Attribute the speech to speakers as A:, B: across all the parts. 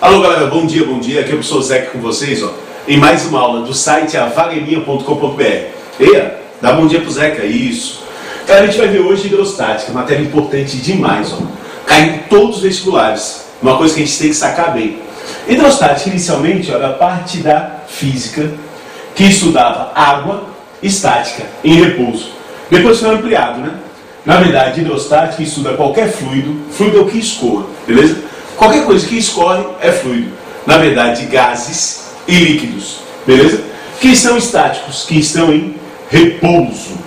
A: Alô galera, bom dia, aqui é o professor Zeca com vocês, em mais uma aula do site avaleminha.com.br. Eia, dá bom dia pro Zeca, isso. Cara, a gente vai ver hoje hidrostática, matéria importante demais, cai em todos os vestibulares, uma coisa que a gente tem que sacar bem. Hidrostática inicialmente era a parte da física que estudava água estática em repouso. Depois foi ampliado, né? Na verdade, hidrostática estuda qualquer fluido é o que escoa, beleza? Qualquer coisa que escorre é fluido. Na verdade, gases e líquidos, beleza? Que estão estáticos, que estão em repouso,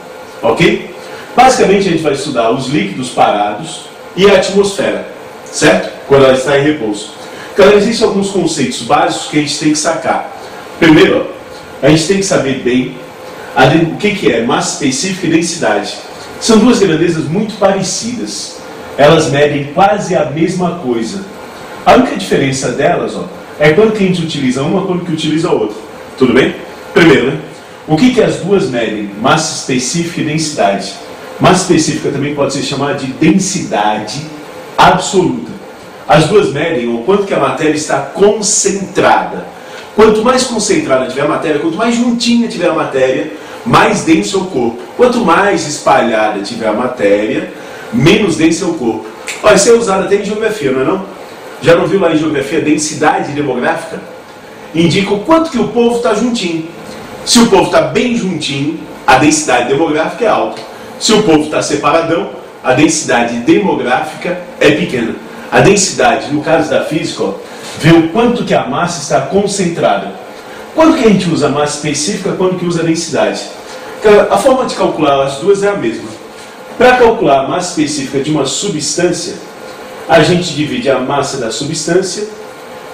A: ok? Basicamente, a gente vai estudar os líquidos parados e a atmosfera, certo? Quando ela está em repouso. Então, existem alguns conceitos básicos que a gente tem que sacar. Primeiro, a gente tem que saber bem o que é massa específica e densidade. São duas grandezas muito parecidas. Elas medem quase a mesma coisa. A única diferença delas é quando que a gente utiliza uma, quando que utiliza a outra. Tudo bem? Primeiro, o que as duas medem? Massa específica e densidade. Massa específica também pode ser chamada de densidade absoluta. As duas medem o quanto que a matéria está concentrada. Quanto mais concentrada tiver a matéria, quanto mais juntinha tiver a matéria, mais denso é o corpo. Quanto mais espalhada tiver a matéria, menos denso é o corpo. Olha, isso é usado até em geografia, não é não? Já não viu lá em geografia densidade demográfica? Indica o quanto que o povo está juntinho. Se o povo está bem juntinho, a densidade demográfica é alta. Se o povo está separadão, a densidade demográfica é pequena. A densidade, no caso da física, vê o quanto que a massa está concentrada. Quando que a gente usa a massa específica, quando que usa a densidade? A forma de calcular as duas é a mesma. Para calcular a massa específica de uma substância, a gente divide a massa da substância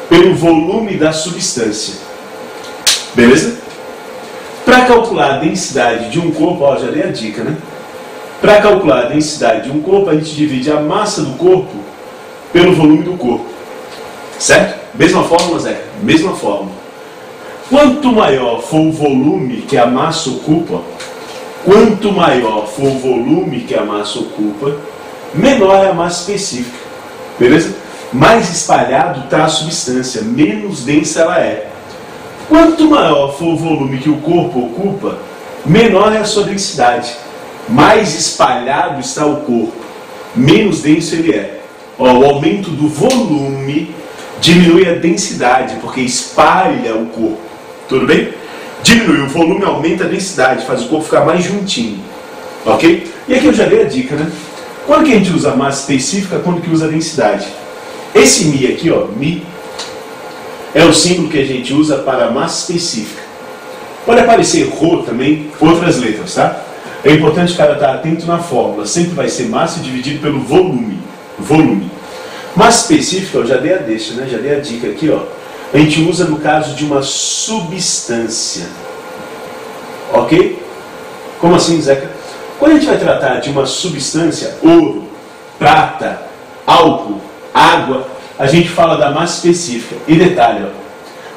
A: pelo volume da substância. Beleza? Para calcular a densidade de um corpo, já dei a dica, né? Para calcular a densidade de um corpo, a gente divide a massa do corpo pelo volume do corpo. Certo? Mesma fórmula, Zé? Mesma fórmula. Quanto maior for o volume que a massa ocupa, menor é a massa específica. Beleza? Mais espalhado está a substância, menos densa ela é. Quanto maior for o volume que o corpo ocupa, menor é a sua densidade. Mais espalhado está o corpo, menos denso ele é. O aumento do volume diminui a densidade, porque espalha o corpo. Tudo bem? Diminui o volume, aumenta a densidade, faz o corpo ficar mais juntinho. Ok? E aqui eu já dei a dica, né? Quando que a gente usa a massa específica, quando que usa a densidade? Esse Mi aqui, Mi, é o símbolo que a gente usa para a massa específica. Pode aparecer Rho também, outras letras, tá? É importante o cara estar atento na fórmula. Sempre vai ser massa dividido pelo volume. Massa específica, eu já dei a deixa, né? Já dei a dica aqui, A gente usa no caso de uma substância. Ok? Como assim, Zeca? Quando a gente vai tratar de uma substância, ouro, prata, álcool, água, a gente fala da massa específica. E detalhe,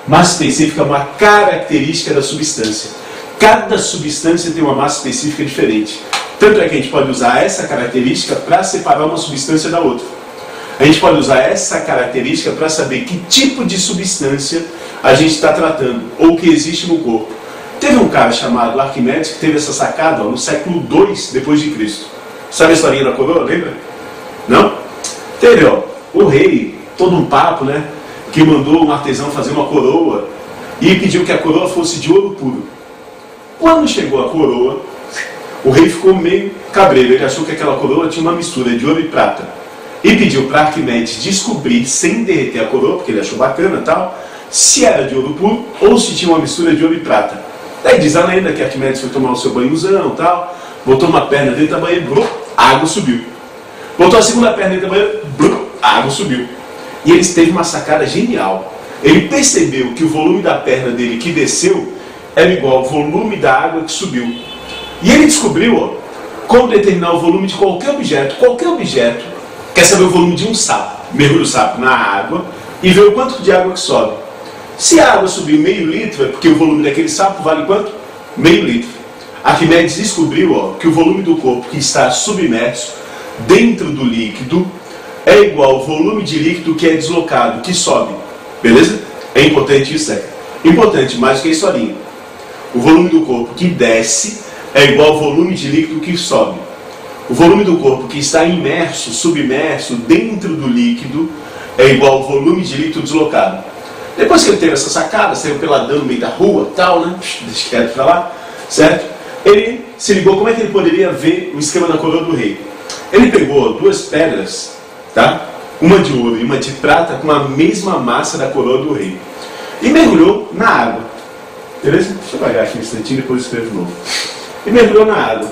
A: massa específica é uma característica da substância. Cada substância tem uma massa específica diferente. Tanto é que a gente pode usar essa característica para separar uma substância da outra. A gente pode usar essa característica para saber que tipo de substância a gente está tratando, ou que existe no corpo. Teve um cara chamado Arquimedes que teve essa sacada no século II depois de Cristo. Sabe a historinha da coroa, lembra? Não? Teve, o rei, todo um papo, né? Que mandou um artesão fazer uma coroa e pediu que a coroa fosse de ouro puro. Quando chegou a coroa, o rei ficou meio cabreiro. Ele achou que aquela coroa tinha uma mistura de ouro e prata. E pediu para Arquimedes descobrir, sem derreter a coroa, porque ele achou bacana e tal, se era de ouro puro ou se tinha uma mistura de ouro e prata. Daí diz a lenda que Arquimedes foi tomar o seu banhozão e tal, botou uma perna dentro da banheira, a água subiu. Botou a segunda perna dentro da banheira, a água subiu. E ele teve uma sacada genial. Ele percebeu que o volume da perna dele que desceu era igual ao volume da água que subiu. E ele descobriu como determinar o volume de qualquer objeto. Qualquer objeto quer saber o volume de um sapo. Mergulha o sapo na água e vê o quanto de água que sobe. Se a água subir meio litro, é porque o volume daquele sapo vale quanto? Meio litro. Arquimedes descobriu que o volume do corpo que está submerso dentro do líquido é igual ao volume de líquido que é deslocado, que sobe. Beleza? É importante isso, Zeca? Importante, mais do que a historinha. O volume do corpo que desce é igual ao volume de líquido que sobe. O volume do corpo que está imerso, submerso, dentro do líquido, é igual ao volume de líquido deslocado. Depois que ele teve essa sacada, saiu peladão no meio da rua, tal, né? Deixa quieto pra lá, certo? Ele se ligou como é que ele poderia ver o esquema da coroa do rei. Ele pegou duas pedras, tá? Uma de ouro e uma de prata, com a mesma massa da coroa do rei, e mergulhou na água. Beleza? Deixa eu apagar aqui um instantinho, depois eu escrevo de novo. E mergulhou na água.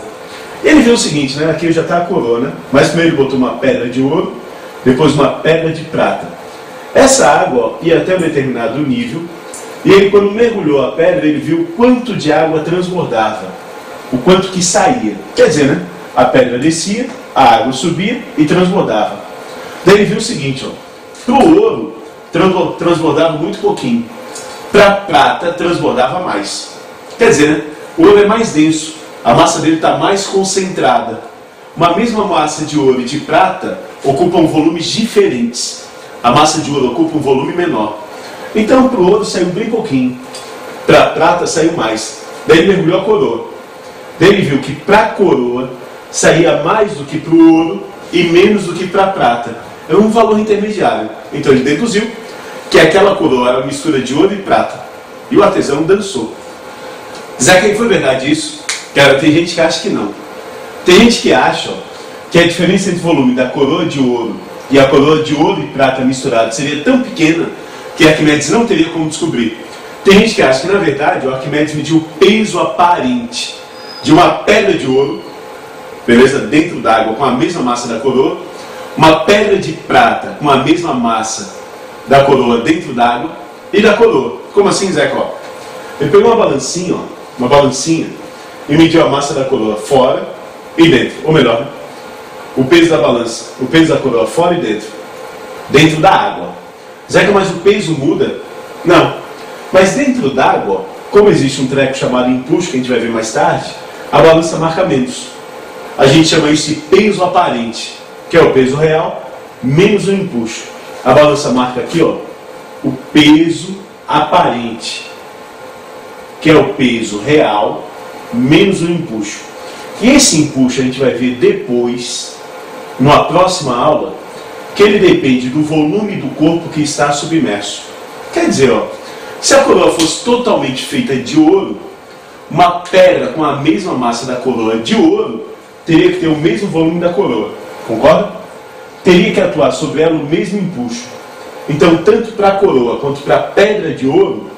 A: E ele viu o seguinte, né? Aqui já está a coroa, né? Mas primeiro ele botou uma pedra de ouro, depois uma pedra de prata. Essa água, ó, ia até um determinado nível, e ele, quando mergulhou a pedra, ele viu o quanto de água transbordava, o quanto que saía. Quer dizer, né? A pedra descia, a água subia e transbordava. Daí ele viu o seguinte, ó, para o ouro transbordava muito pouquinho, para a prata transbordava mais. Quer dizer, né? O ouro é mais denso, a massa dele está mais concentrada. Uma mesma massa de ouro e de prata ocupam volumes diferentes. A massa de ouro ocupa um volume menor. Então para o ouro saiu bem pouquinho, para a prata saiu mais. Daí ele mergulhou a coroa. Daí ele viu que para a coroa saía mais do que para o ouro e menos do que para a prata. É um valor intermediário. Então ele deduziu que aquela coroa era uma mistura de ouro e prata. E o artesão dançou. Zeca, foi verdade isso? Cara, tem gente que acha que não. Tem gente que acha, ó, que a diferença entre o volume da coroa de ouro e a coroa de ouro e prata misturado seria tão pequena que Arquimedes não teria como descobrir. Tem gente que acha que, na verdade, o Arquimedes mediu o peso aparente de uma pedra de ouro, beleza, dentro d'água com a mesma massa da coroa, uma pedra de prata com a mesma massa da coroa dentro d'água e da coroa. Como assim, Zeca? Ó, ele pegou uma balancinha e mediu a massa da coroa fora e dentro, ou melhor, o peso da balança, o peso da coroa fora e dentro da água. Zeca, mas o peso muda? Não, mas dentro d'água, como existe um treco chamado empuxo, que a gente vai ver mais tarde, a balança marca menos. A gente chama isso de peso aparente, que é o peso real menos o empuxo. A balança marca aqui, ó, o peso aparente, que é o peso real menos o empuxo. E esse empuxo a gente vai ver depois, numa próxima aula, que ele depende do volume do corpo que está submerso. Quer dizer, ó, se a coroa fosse totalmente feita de ouro, uma pedra com a mesma massa da coroa de ouro teria que ter o mesmo volume da coroa. Concorda? Teria que atuar sobre ela o mesmo empuxo. Então, tanto para a coroa quanto para a pedra de ouro,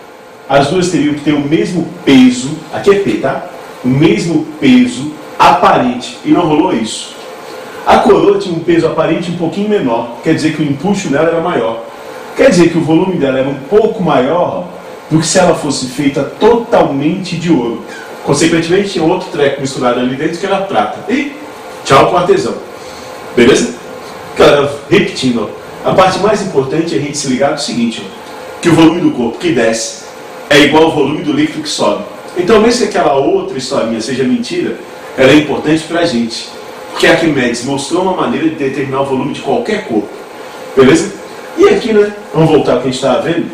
A: as duas teriam que ter o mesmo peso, aqui é P, tá? O mesmo peso aparente. E não rolou isso. A coroa tinha um peso aparente um pouquinho menor, quer dizer que o empuxo dela era maior. Quer dizer que o volume dela era um pouco maior do que se ela fosse feita totalmente de ouro. Consequentemente, tinha outro treco misturado ali dentro que era prata. E tchau pro artesão. Beleza? Cara, repetindo, ó, a parte mais importante é a gente se ligar no seguinte, ó, que o volume do corpo que desce é igual ao volume do líquido que sobe. Então, mesmo que aquela outra historinha seja mentira, ela é importante pra gente. Porque Arquimedes mostrou uma maneira de determinar o volume de qualquer corpo. Beleza? E aqui, né? Vamos voltar ao que a gente estava vendo.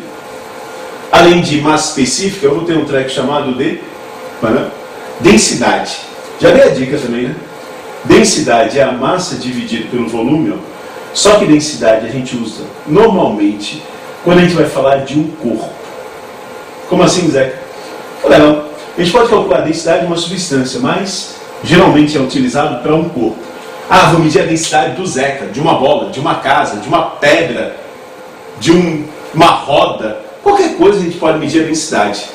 A: Além de massa específica, eu vou ter um treco chamado de densidade. Já dei a dica também, né? Densidade é a massa dividida pelo volume, ó. Só que densidade a gente usa normalmente quando a gente vai falar de um corpo. Como assim, Zeca? Olha, não. A gente pode calcular a densidade de uma substância, mas geralmente é utilizado para um corpo. Ah, vou medir a densidade do Zeca, de uma bola, de uma casa, de uma pedra, de uma roda. Qualquer coisa a gente pode medir a densidade.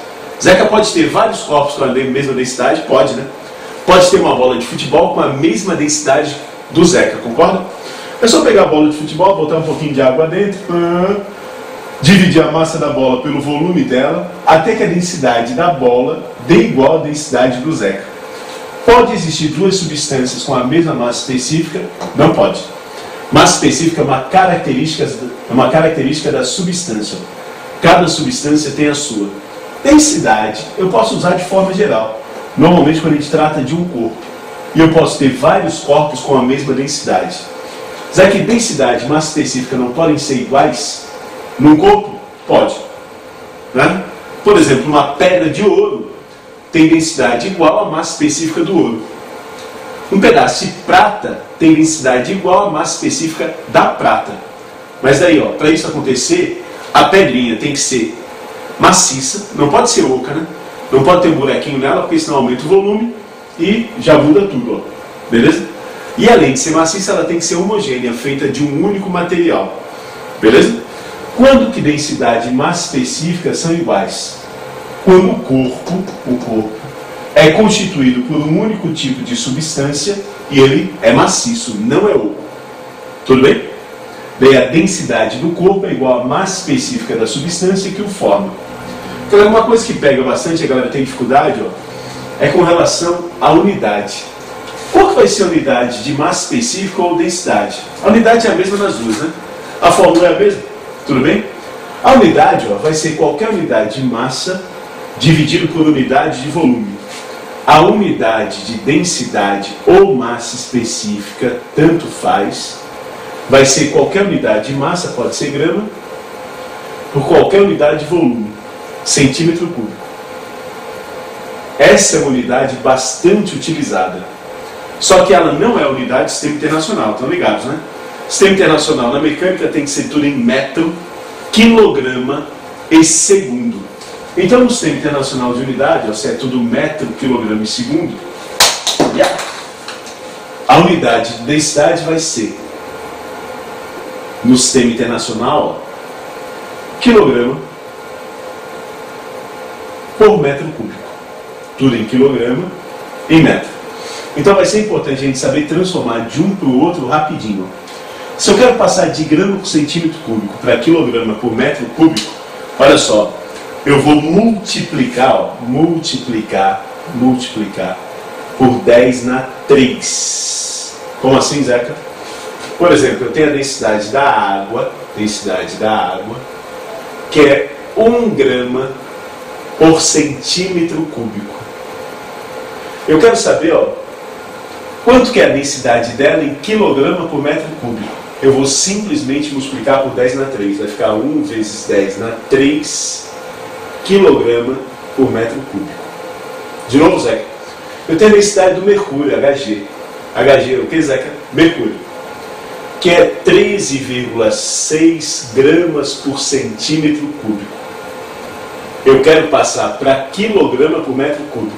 A: Zeca pode ter vários corpos com a mesma densidade? Pode, né? Pode ter uma bola de futebol com a mesma densidade do Zeca, concorda? É só pegar a bola de futebol, botar um pouquinho de água dentro, dividir a massa da bola pelo volume dela, até que a densidade da bola dê igual à densidade do Zeca. Pode existir duas substâncias com a mesma massa específica? Não pode. Massa específica é uma característica da substância. Cada substância tem a sua. Densidade eu posso usar de forma geral. Normalmente quando a gente trata de um corpo. E eu posso ter vários corpos com a mesma densidade. Já que densidade e massa específica não podem ser iguais num corpo? Pode. Né? Por exemplo, uma pedra de ouro tem densidade igual à massa específica do ouro. Um pedaço de prata tem densidade igual à massa específica da prata. Mas daí, para isso acontecer, a pedrinha tem que ser maciça, não pode ser oca, né? Não pode ter um buraquinho nela, porque senão aumenta o volume e já muda tudo, beleza? E além de ser maciça, ela tem que ser homogênea, feita de um único material, beleza? Quando que densidade e massa específica são iguais? Quando o corpo é constituído por um único tipo de substância e ele é maciço, não é oco. Tudo bem? Daí a densidade do corpo é igual à massa específica da substância que o forma. Então, uma coisa que pega bastante, a galera tem dificuldade, é com relação à unidade. Qual que vai ser a unidade de massa específica ou densidade? A unidade é a mesma nas duas, né? A fórmula é a mesma, tudo bem? A unidade vai ser qualquer unidade de massa dividido por unidade de volume. A unidade de densidade ou massa específica, tanto faz, vai ser qualquer unidade de massa, pode ser grama, por qualquer unidade de volume, centímetro cúbico. Essa é uma unidade bastante utilizada. Só que ela não é a unidade do Sistema Internacional, estão ligados, né? Sistema Internacional na mecânica tem que ser tudo em metro, quilograma e segundo. Então, no Sistema Internacional de unidade, se é tudo metro, quilograma e segundo, a unidade de densidade vai ser, no Sistema Internacional, quilograma por metro cúbico. Tudo em quilograma e metro. Então vai ser importante a gente saber transformar de um para o outro rapidinho. Se eu quero passar de grama por centímetro cúbico para quilograma por metro cúbico, olha só, eu vou multiplicar por 10 na 3. Como assim, Zeca? Por exemplo, eu tenho a densidade da água, que é 1 grama por centímetro cúbico. Eu quero saber, quanto que é a densidade dela em quilograma por metro cúbico. Eu vou simplesmente multiplicar por 10 na 3. Vai ficar 1 vezes 10 na 3 quilograma por metro cúbico. De novo, Zeca. Eu tenho a densidade do mercúrio, Hg. Hg é o que, Zeca? Mercúrio. Que é 13,6 gramas por centímetro cúbico. Eu quero passar para quilograma por metro cúbico.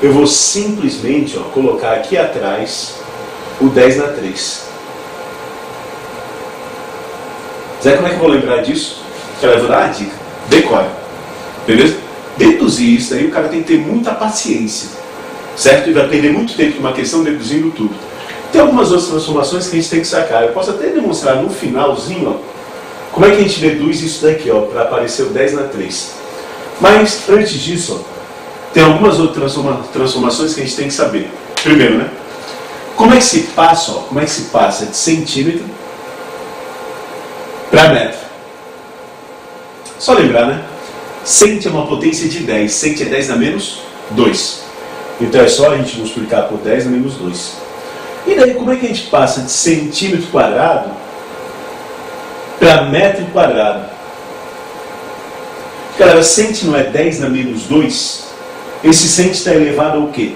A: Eu vou simplesmente colocar aqui atrás o 10 na 3. Zé, como é que eu vou lembrar disso? Eu vou dar uma dica. Decore. Beleza? Deduzir isso aí, o cara tem que ter muita paciência. Certo? E vai perder muito tempo numa questão deduzindo tudo. Tem algumas outras transformações que a gente tem que sacar. Eu posso até demonstrar no finalzinho, como é que a gente deduz isso daqui, para aparecer o 10 na 3. Mas, antes disso, tem algumas outras transformações que a gente tem que saber. Primeiro, né? Como é que se passa, de centímetro para metro? Só lembrar, né? Cent é uma potência de 10. Cent é 10 na menos 2. Então é só a gente multiplicar por 10 na menos 2. E daí, como é que a gente passa de centímetro quadrado para metro quadrado? Galera, cent não é 10 na menos 2? Esse cent está elevado ao quê?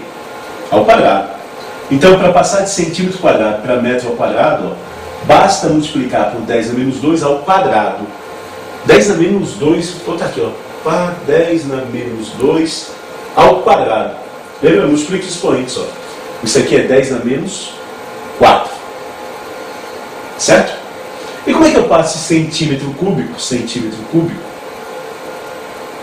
A: Ao quadrado. Então, para passar de centímetro quadrado para metro ao quadrado, basta multiplicar por 10 na menos 2 ao quadrado. 10 na menos 2, vou botar aqui, 10 na menos 2 ao quadrado. Lembra? Multiplica os expoentes, Isso aqui é 10 na menos 4. Certo? E como é que eu passo centímetro cúbico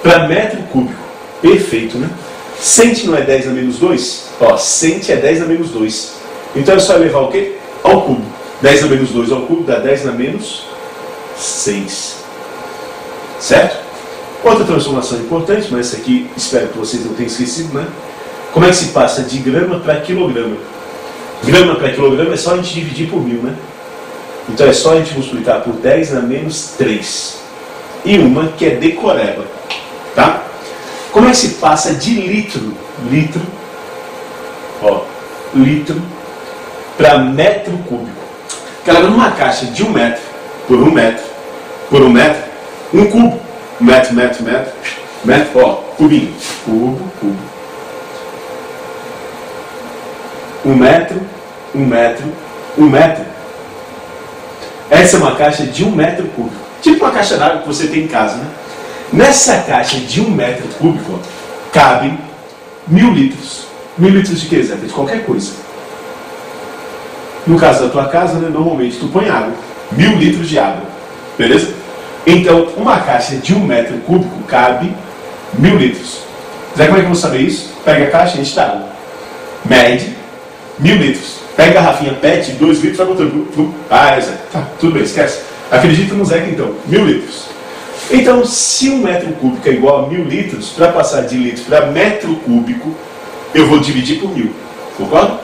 A: para metro cúbico? Perfeito, né? Cent não é 10 na menos 2? Cent é 10 na menos 2. Então é só elevar o quê? Ao cubo. 10 na menos 2 ao cubo dá 10 na menos 6. Certo? Outra transformação importante, mas essa aqui espero que vocês não tenham esquecido, né? Como é que se passa de grama para quilograma? Grama para quilograma é só a gente dividir por 1000, né? Então é só a gente multiplicar por 10 na menos 3. E uma que é decoreba. Tá? Como é que se passa de litro para metro cúbico? Galera, numa caixa de 1 metro por 1 metro, 1 cubo Metro, ó, cubinho. Cubo. 1 metro. Essa é uma caixa de 1 metro cúbico. Tipo uma caixa d'água que você tem em casa, né? Nessa caixa de 1 metro cúbico, ó, cabem 1000 litros. 1000 litros de quê, Zé? De qualquer coisa. No caso da tua casa, né, normalmente tu põe água. 1000 litros de água. Beleza? Então, uma caixa de 1 metro cúbico cabe 1000 litros. Zé, como é que eu vou saber isso? Pega a caixa e enche d'água. Mede 1000 litros. Pega a garrafinha PET, 2 litros, vai botando. Ah, Zé. Tá, tudo bem, esquece. Acredita no Zeca então. 1000 litros. Então, se 1 metro cúbico é igual a 1000 litros, para passar de litros para metro cúbico, eu vou dividir por 1000. Concorda?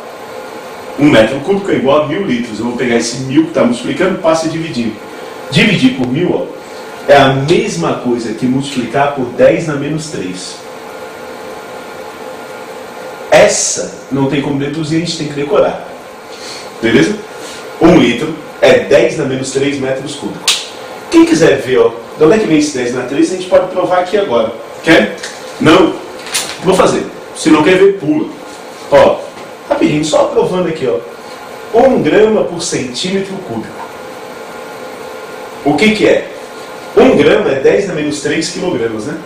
A: 1 metro cúbico é igual a 1000 litros. Eu vou pegar esse 1000 que está multiplicando, passa dividindo. Dividir por 1000, ó, é a mesma coisa que multiplicar por 10 na menos 3. Essa não tem como deduzir, a gente tem que decorar. Beleza? 1 litro é 10 na menos 3 metros cúbicos. Quem quiser ver, ó, de onde é que vem esse 10 na 3, a gente pode provar aqui agora. Quer? Não? Vou fazer. Se não quer ver, pula. Ó, rapidinho, só provando aqui, ó. 1 grama por centímetro cúbico. O que que é? 1 grama é 10 na menos 3 quilogramas, né?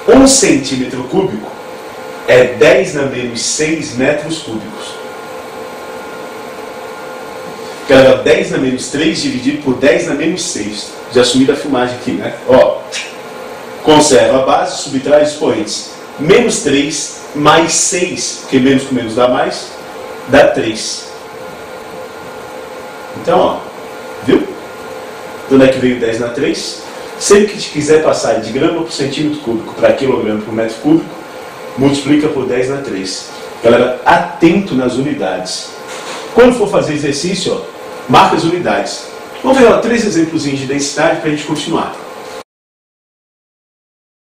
A: 1 centímetro cúbico é 10 na menos 6 metros cúbicos. Galera, 10 na menos 3 dividido por 10 na menos 6. Já assumi da filmagem aqui, né? Ó, conserva a base, subtrai os expoentes. Menos 3 mais 6, porque menos com menos dá mais, dá 3. Então, ó, viu? De onde é que veio 10 na 3? Sempre que te quiser passar de grama por centímetro cúbico para quilograma por metro cúbico, multiplica por 10 na 3. Galera, atento nas unidades. Quando for fazer exercício, ó, marca as unidades. Vamos ver, ó, 3 exemplos de densidade para a gente continuar.